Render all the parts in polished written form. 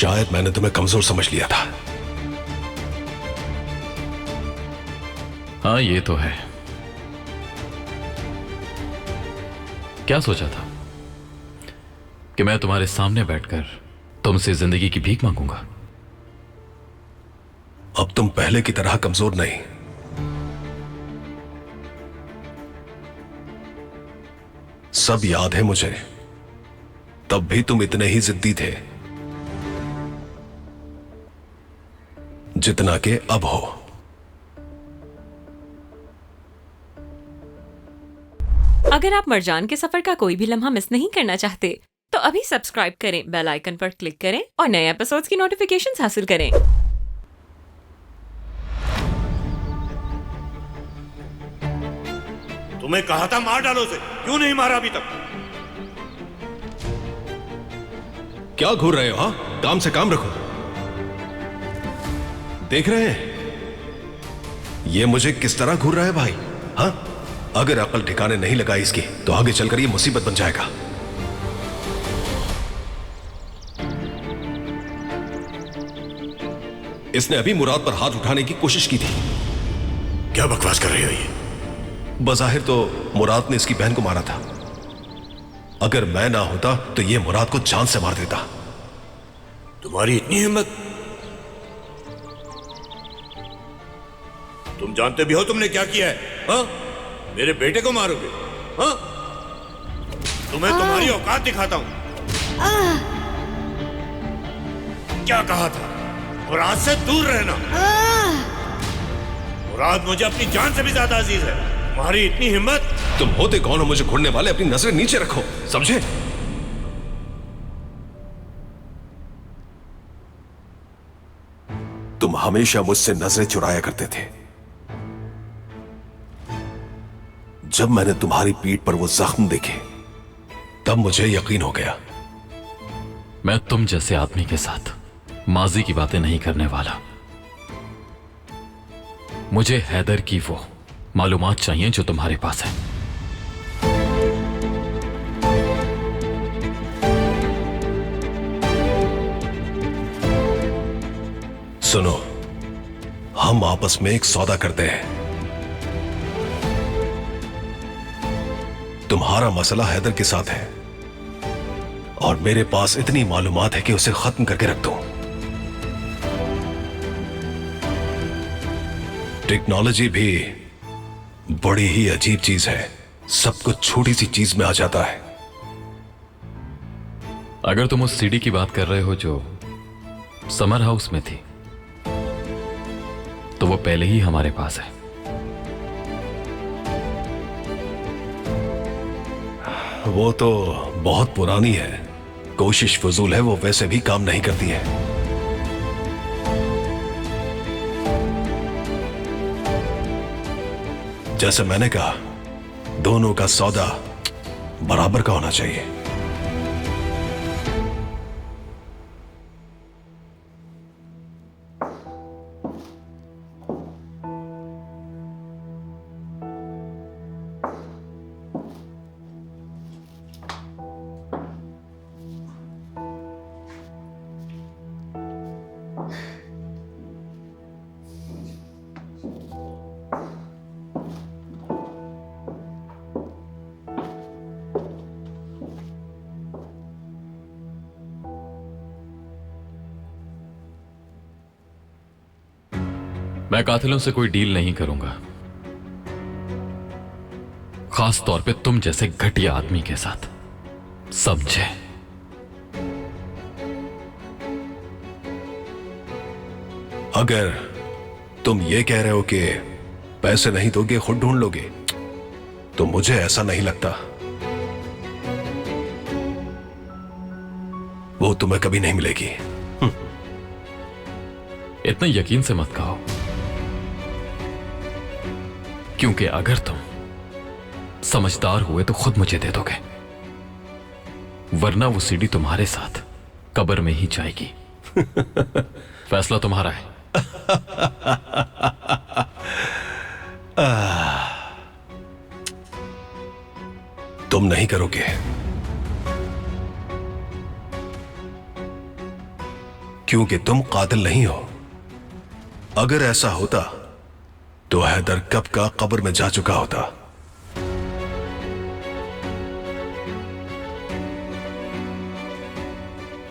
शायद मैंने तुम्हें कमजोर समझ लिया था। हाँ, ये तो है। क्या सोचा था कि मैं तुम्हारे सामने बैठकर तुमसे जिंदगी की भीख मांगूंगा? अब तुम पहले की तरह कमजोर नहीं। सब याद है मुझे, तब भी तुम इतने ही जिद्दी थे जितना कि अब हो। अगर आप मरजान के सफर का कोई भी लम्हा मिस नहीं करना चाहते तो अभी सब्सक्राइब करें, बेल आइकन पर क्लिक करें और नए एपिसोड्स की नोटिफिकेशंस हासिल करें। तुम्हें कहा था मार डालो उसे, क्यों नहीं मारा अभी तक? क्या घूर रहे हो? हाँ, काम से काम रखो। देख रहे हैं ये मुझे किस तरह घूर रहा है भाई? हाँ, अगर अकल ठिकाने नहीं लगाई इसकी तो आगे चलकर ये मुसीबत बन जाएगा। इसने अभी मुराद पर हाथ उठाने की कोशिश की थी। क्या बकवास कर रही हो ये? बज़ाहिर तो मुराद ने इसकी बहन को मारा था। अगर मैं ना होता तो ये मुराद को जान से मार देता। तुम्हारी इतनी हिम्मत? तुम जानते भी हो तुमने क्या किया है? हाँ? मेरे बेटे को मारोगे? हाँ? तुम्हें तुम्हारी औकात दिखाता हूं। क्या कहा था? मुराद से दूर रहना। मुराद मुझे अपनी जान से भी ज्यादा अजीज है। तुम्हारी इतनी हिम्मत? तुम होते कौन हो मुझे घूरने वाले? अपनी नजरें नीचे रखो, समझे? तुम हमेशा मुझसे नजरें चुराया करते थे। जब मैंने तुम्हारी पीठ पर वो जख्म देखे तब मुझे यकीन हो गया। मैं तुम जैसे आदमी के साथ माजी की बातें नहीं करने वाला। मुझे हैदर की वो मालूमात चाहिए जो तुम्हारे पास है। सुनो, हम आपस में एक सौदा करते हैं। तुम्हारा मसला हैदर के साथ है और मेरे पास इतनी मालूमात है कि उसे खत्म करके रख दूं। टेक्नोलॉजी भी बड़ी ही अजीब चीज है। सब कुछ छोटी सी चीज में आ जाता है। अगर तुम उस सीडी की बात कर रहे हो जो समर हाउस में थी, तो वो पहले ही हमारे पास है। वो तो बहुत पुरानी है। कोशिश फजूल है, वो वैसे भी काम नहीं करती है। जैसे मैंने कहा, दोनों का सौदा बराबर का होना चाहिए। मैं कातिलों से कोई डील नहीं करूंगा, खास तौर पे तुम जैसे घटिया आदमी के साथ, समझे? अगर तुम ये कह रहे हो कि पैसे नहीं दोगे खुद ढूंढ लोगे, तो मुझे ऐसा नहीं लगता। वो तुम्हें कभी नहीं मिलेगी। इतने यकीन से मत कहो, क्योंकि अगर तुम समझदार हुए तो खुद मुझे दे दोगे, वरना वो सीडी तुम्हारे साथ कब्र में ही जाएगी। फैसला तुम्हारा है। तुम नहीं करोगे क्योंकि तुम कातिल नहीं हो। अगर ऐसा होता तो हैदर कब का कब्र में जा चुका होता।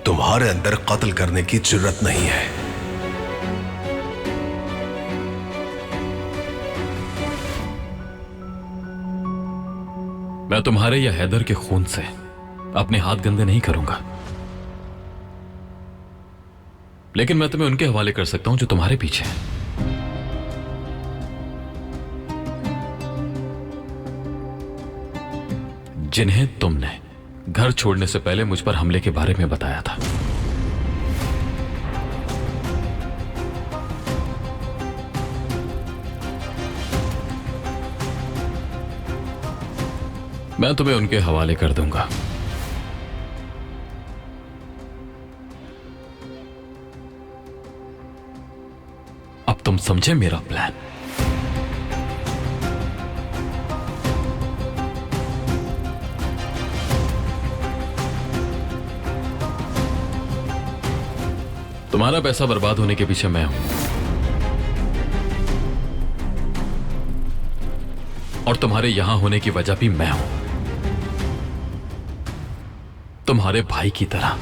तुम्हारे अंदर कत्ल करने की जरूरत नहीं है। मैं तुम्हारे या हैदर के खून से अपने हाथ गंदे नहीं करूंगा, लेकिन मैं तुम्हें उनके हवाले कर सकता हूं जो तुम्हारे पीछे हैं। जिन्हें तुमने घर छोड़ने से पहले मुझ पर हमले के बारे में बताया था। मैं तुम्हें उनके हवाले कर दूंगा। अब तुम समझे मेरा प्लान? तुम्हारा पैसा बर्बाद होने के पीछे मैं हूं, और तुम्हारे यहां होने की वजह भी मैं हूं, तुम्हारे भाई की तरह।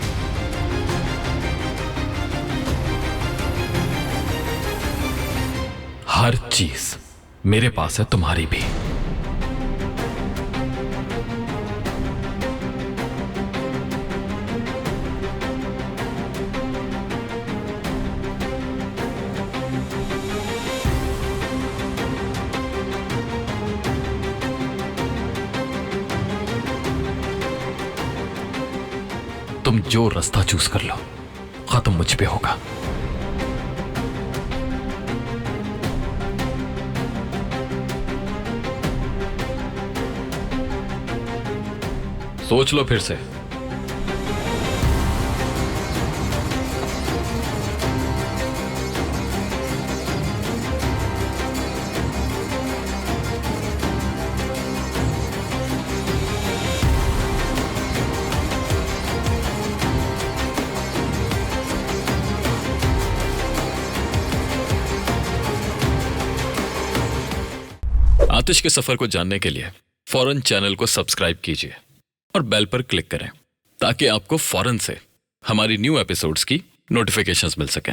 हर चीज मेरे पास है, तुम्हारी भी। तुम जो रास्ता चूज कर लो, खत्म मुझ पे होगा। सोच लो फिर से। आतिश के सफर को जानने के लिए फौरन चैनल को सब्सक्राइब कीजिए और बेल पर क्लिक करें, ताकि आपको फौरन से हमारी न्यू एपिसोड्स की नोटिफिकेशंस मिल सकें।